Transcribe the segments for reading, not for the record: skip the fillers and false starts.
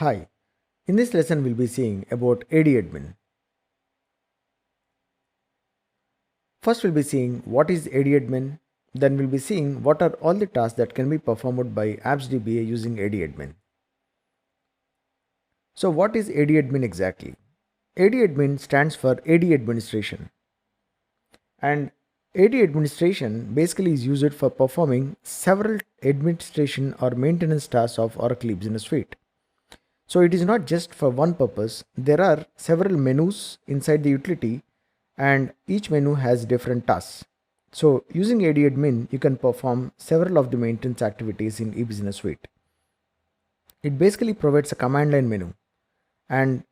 Hi, in this lesson we'll be seeing about AD admin. First we'll be seeing what is AD admin, then we'll be seeing what are all the tasks that can be performed by apps DBA using AD admin. So what is AD admin exactly? AD admin stands for AD administration, and AD administration basically is used for performing several administration or maintenance tasks of Oracle Business Suite. So it is not just for one purpose. There are several menus inside the utility and each menu has different tasks. So using AD admin, you can perform several of the maintenance activities in eBusiness Suite. It basically provides a command line menu, and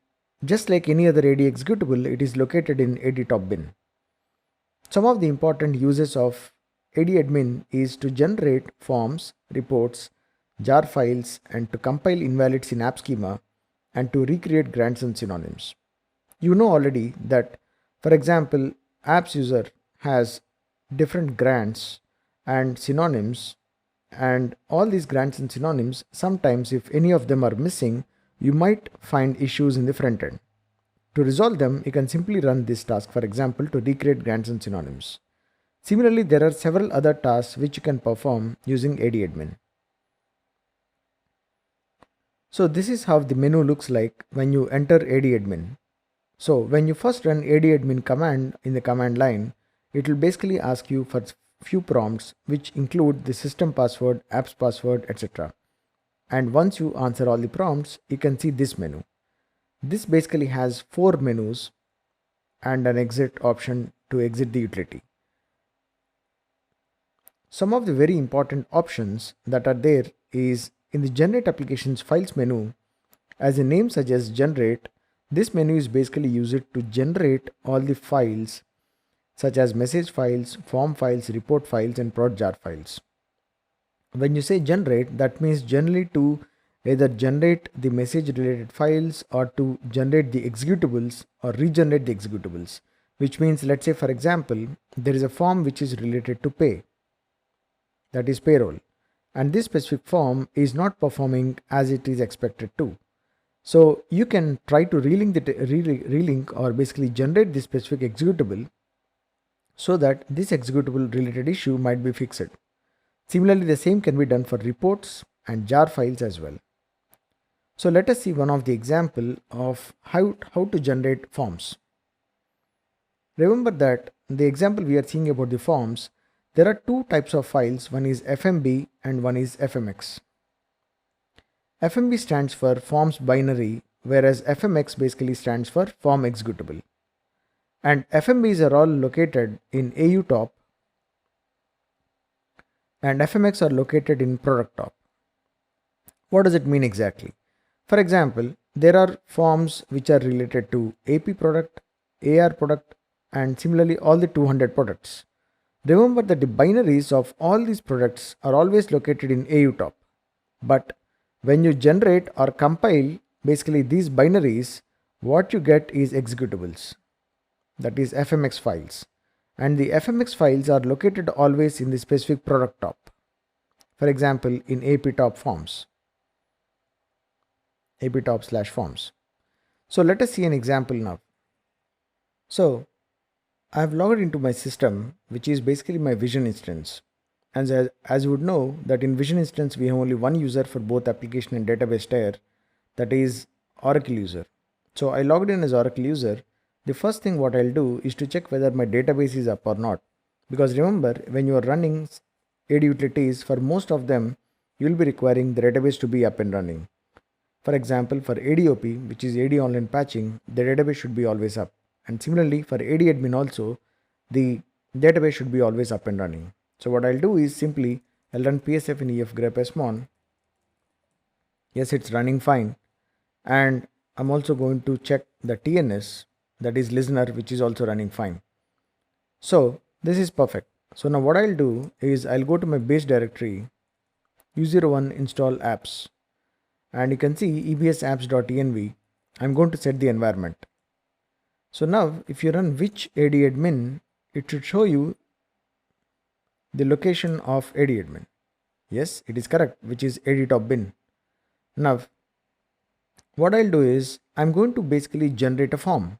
just like any other AD executable, it is located in AD top bin. Some of the important uses of AD admin is to generate forms, reports, jar files, and to compile invalids in app schema and to recreate grants and synonyms. You know already that, for example, apps user has different grants and synonyms, and all these grants and synonyms, sometimes if any of them are missing, you might find issues in the front end. To resolve them, you can simply run this task, for example, to recreate grants and synonyms. Similarly, there are several other tasks which you can perform using AD admin. So this is how the menu looks like when you enter AD admin. So when you first run AD admin command in the command line, it will basically ask you for few prompts which include the system password, apps password, etc. And once you answer all the prompts, you can see this menu. This basically has four menus and an exit option to exit the utility. Some of the very important options that are there is in the generate applications files menu. As the name suggests, generate, this menu is basically used to generate all the files such as message files, form files, report files, and prod jar files. When you say generate, that means generally to either generate the message related files or to generate the executables or regenerate the executables, which means, let's say for example, there is a form which is related to pay, that is payroll, and this specific form is not performing as it is expected to. So you can try to relink or basically generate this specific executable so that this executable related issue might be fixed. Similarly, the same can be done for reports and jar files as well. So let us see one of the example of how to generate forms. Remember that the example we are seeing about the forms, there are two types of files, one is FMB and one is FMX. FMB stands for forms binary, whereas FMX basically stands for form executable. And FMBs are all located in AU top and FMX are located in product top. What does it mean exactly? For example, there are forms which are related to AP product, AR product, and similarly all the 200 products. Remember that the binaries of all these products are always located in AU top. But when you generate or compile basically these binaries, what you get is executables, that is FMX files. And the FMX files are located always in the specific product top. For example, in AP top forms, AP top slash forms. So let us see an example now. So I have logged into my system, which is basically my Vision instance. And as you would know that in Vision instance, we have only one user for both application and database tier, that is Oracle user. So I logged in as Oracle user. The first thing what I'll do is to check whether my database is up or not. Because remember, when you are running AD utilities, for most of them, you will be requiring the database to be up and running. For example, for ADOP, which is AD online patching, the database should be always up. And similarly for AD admin also, the database should be always up and running. So what I'll do is simply I'll run psf in ef grep smon. Yes, it's running fine. And I'm also going to check the TNS, that is listener, which is also running fine. So this is perfect. So now what I'll do is I'll go to my base directory u01 install apps, and you can see ebsapps.env. I'm going to set the environment. So now if you run which AD admin, it should show you the location of AD admin. Yes, it is correct, which is AD top bin. Now What I'll do is I'm going to basically generate a form.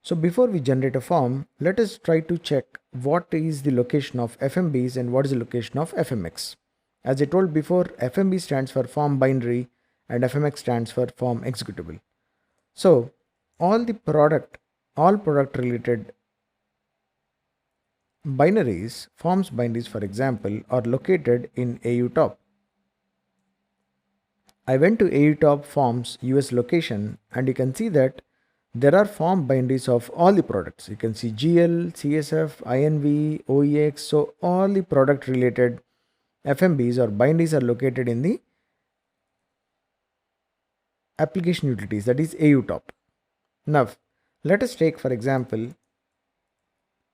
So before we generate a form, let us try to check what is the location of FMBs and what is the location of FMX. As I told before, FMB stands for form binary and FMX stands for form executable. So all product related binaries, forms binaries for example, are located in AU top. I went to AU top forms US location and you can see that there are form binaries of all the products. You can see GL, CSF, INV, OEX. So all the product related FMBs or binaries are located in the application utilities, that is AU top. Now let us take for example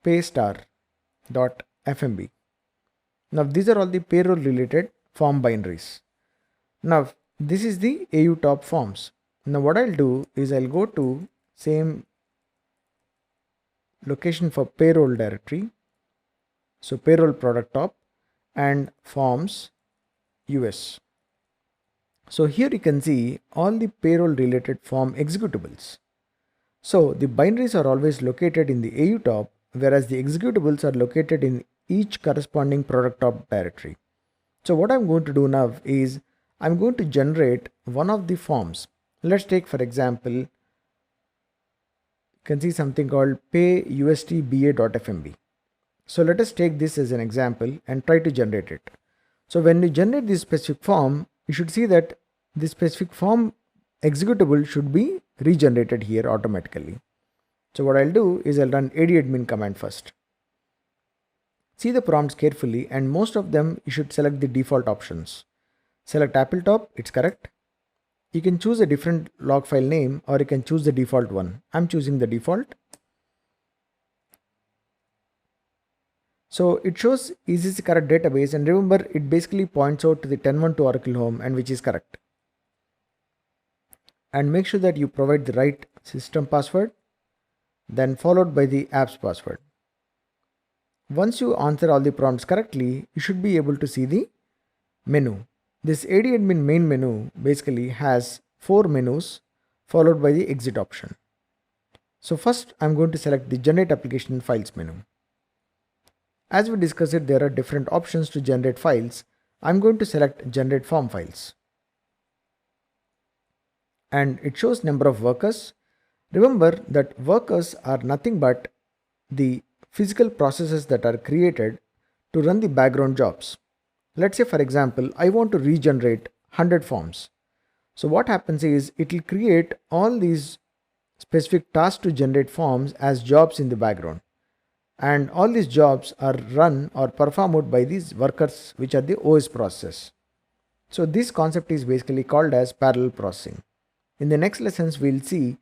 paystar.fmb. Now these are all the payroll related form binaries. Now this is the AU top forms. Now what I'll do is I'll go to same location for payroll directory. So payroll product top and forms US. So here you can see all the payroll related form executables. So the binaries are always located in the AU top, whereas the executables are located in each corresponding product top directory. So what I'm going to do now is I'm going to generate one of the forms. Let's take for example, you can see something called payustba.fmb. So let us take this as an example and try to generate it. So when you generate this specific form, you should see that this specific form executable should be regenerated here automatically. So what I'll do is I'll run admin command first. See the prompts carefully and most of them you should select the default options. Select Appletop, it's correct. You can choose a different log file name or you can choose the default one. I'm choosing the default. So it shows is this the correct database, and remember it basically points out to the 1012 Oracle Home and which is correct. And make sure that you provide the right system password, then followed by the apps password. Once you answer all the prompts correctly, you should be able to see the menu. This admin main menu basically has 4 menus followed by the exit option. So first I'm going to select the generate application files menu. As we discussed it, there are different options to generate files. I'm going to select generate form files. And it shows number of workers. Remember that workers are nothing but the physical processes that are created to run the background jobs. Let's say for example, I want to regenerate 100 forms. So what happens is it will create all these specific tasks to generate forms as jobs in the background. And all these jobs are run or performed by these workers, which are the OS process. So this concept is basically called as parallel processing. In the next lessons, we'll see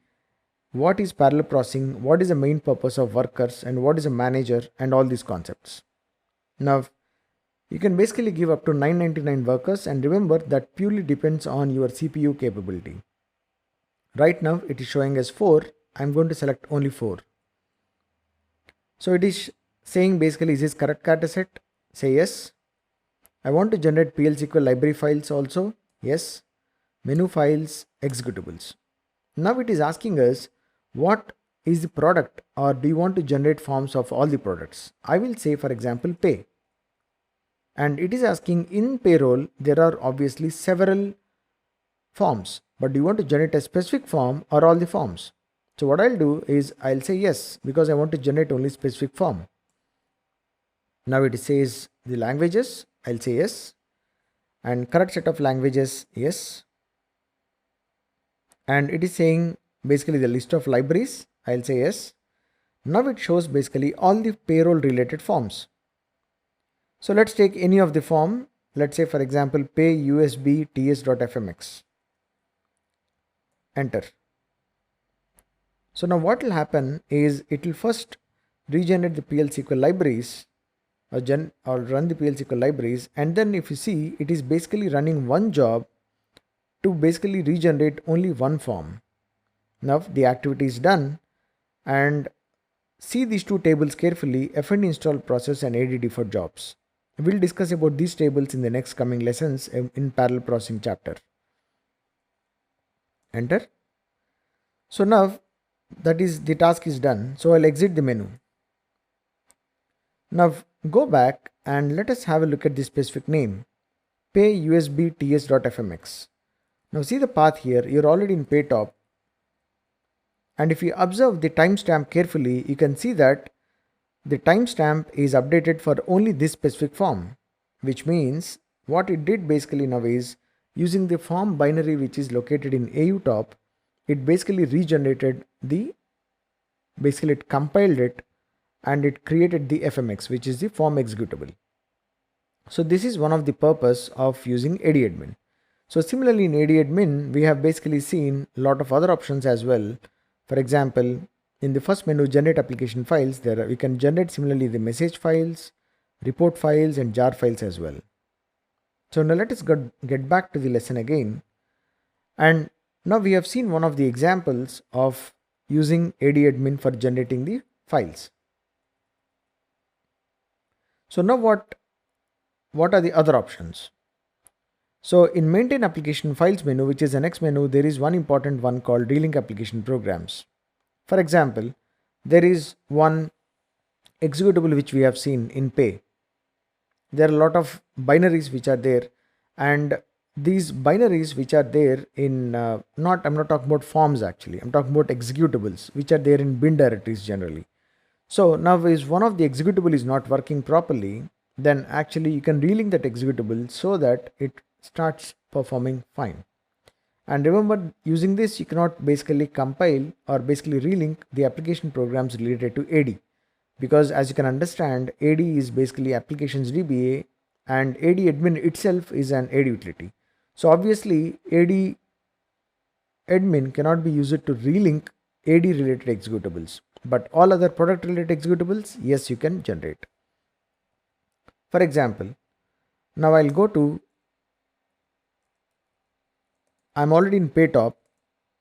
what is parallel processing, what is the main purpose of workers, and what is a manager, and all these concepts. Now, you can basically give up to 999 workers, and remember that purely depends on your CPU capability. Right now, it is showing as 4. I'm going to select only 4. So it is saying basically, is this correct data set? Say yes. I want to generate PL SQL library files also. Yes. Menu files, executables. Now it is asking us what is the product, or do you want to generate forms of all the products? I will say for example pay. And it is asking in payroll there are obviously several forms, but do you want to generate a specific form or all the forms? So what I'll do is I'll say yes, because I want to generate only specific form. Now it says the languages, I'll say yes, and correct set of languages, yes. And it is saying basically the list of libraries, I'll say yes. Now it shows basically all the payroll related forms. So let's take any of the form. Let's say for example pay USB ts.fmx. Enter. So now what will happen is it will first regenerate the PL SQL libraries or run the PL SQL libraries, and then if you see it is basically running one job to basically regenerate only one form. Now the activity is done, and see these two tables carefully, FND install process and ADD for jobs. We'll discuss about these tables in the next coming lessons in parallel processing chapter. enter. So now that is the task is done. So I'll exit the menu. Now go back and let us have a look at the specific name, pay USB ts.fmx. Now see the path here, you're already in PayTop. And if you observe the timestamp carefully, you can see that the timestamp is updated for only this specific form, which means what it did basically now is using the form binary which is located in AUTOP, it basically regenerated it compiled it and it created the FMX, which is the form executable. So this is one of the purpose of using ADadmin. So similarly in ADadmin, we have basically seen a lot of other options as well. For example, in the first menu, generate application files, we can generate similarly the message files, report files and jar files as well. So now let us get back to the lesson again. And now we have seen one of the examples of using ADadmin for generating the files. So now what are the other options? So in maintain application files menu, which is the next menu, there is one important one called relink application programs. For example, there is one executable which we have seen in pay. There are a lot of binaries which are there, and these binaries which are there in I'm not talking about forms actually, I'm talking about executables which are there in bin directories generally. So now if one of the executable is not working properly, then actually you can relink that executable so that it starts performing fine. And remember, using this you cannot basically compile or basically relink the application programs related to AD, because as you can understand, AD is basically applications DBA and ADadmin itself is an AD utility. So obviously AD admin cannot be used to relink AD related executables, but all other product related executables, yes, you can generate. For example, now I'll go to, I'm already in PayTop,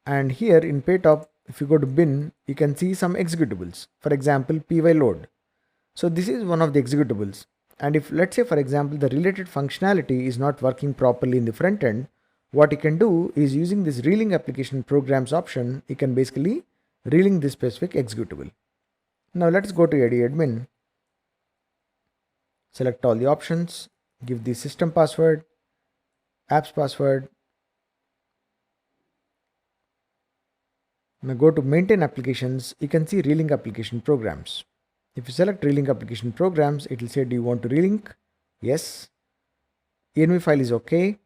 and here in PayTop, if you go to bin, you can see some executables. For example, pyload. So this is one of the executables. And if let's say, for example, the related functionality is not working properly in the front end, what you can do is using this relink application programs option, you can basically relink this specific executable. Now let's go to ADadmin, select all the options, give the system password, apps password. Now go to maintain applications, you can see relink application programs. If you select relink application programs, it will say, do you want to relink? Yes. env file is okay.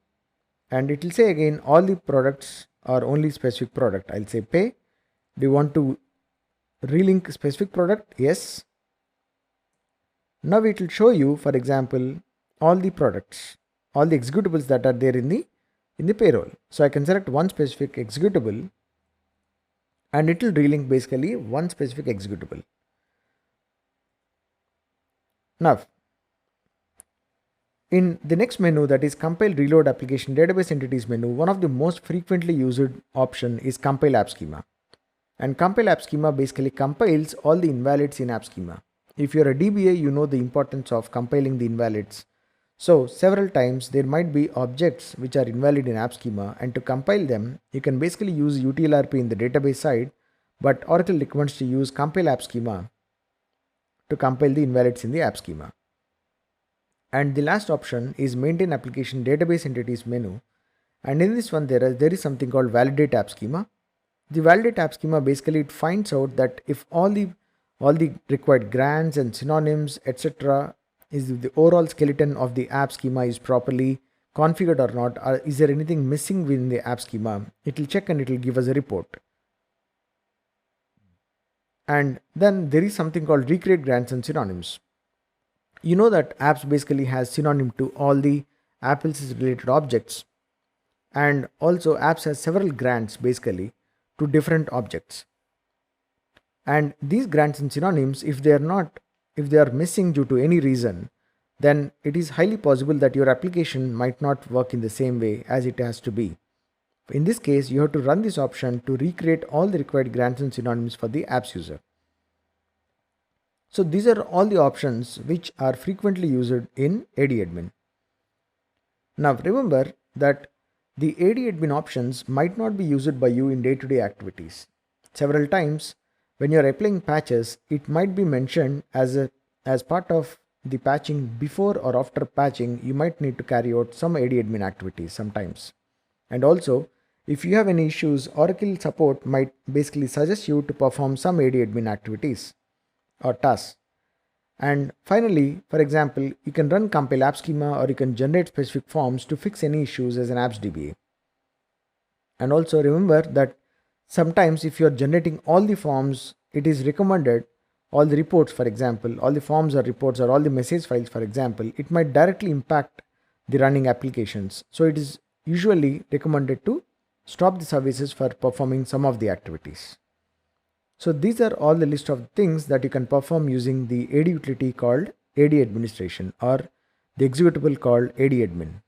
And it will say again, all the products are only specific product. I'll say pay. Do you want to relink specific product? Yes. Now it will show you, for example, all the products, all the executables that are there in the payroll. So I can select one specific executable and it will relink basically one specific executable. Now, in the next menu, that is compile reload application database entities menu, one of the most frequently used option is compile app schema. And compile app schema basically compiles all the invalids in app schema. If you're a DBA, you know the importance of compiling the invalids. So several times there might be objects which are invalid in app schema, and to compile them, you can basically use utlrp in the database side, but Oracle recommends to use compile app schema to compile the invalids in the app schema. And the last option is maintain application database entities menu. And in this one, there is something called validate app schema. The validate app schema basically it finds out that if all the required grants and synonyms, etc., is the overall skeleton of the app schema is properly configured or not, or is there anything missing within the app schema, it will check and it will give us a report. And then there is something called recreate grants and synonyms. You know that apps basically has synonym to all the Apple's related objects, and also apps has several grants basically to different objects. And these grants and synonyms, if they are missing due to any reason, then it is highly possible that your application might not work in the same way as it has to be. In this case, you have to run this option to recreate all the required grants and synonyms for the apps user. So these are all the options which are frequently used in ADadmin. Now remember that The AD admin options might not be used by you in day-to-day activities. Several times, when you're applying patches, it might be mentioned as part of the patching. Before or after patching, you might need to carry out some AD admin activities sometimes. And also, if you have any issues, Oracle support might basically suggest you to perform some AD admin activities or tasks. And finally, for example, you can run compile app schema, or you can generate specific forms to fix any issues as an apps DBA. And also remember that sometimes if you're generating all the forms, it is recommended, all the reports, for example, all the forms or reports or all the message files, for example, it might directly impact the running applications. So it is usually recommended to stop the services for performing some of the activities. So these are all the list of things that you can perform using the AD utility called AD administration, or the executable called AD admin.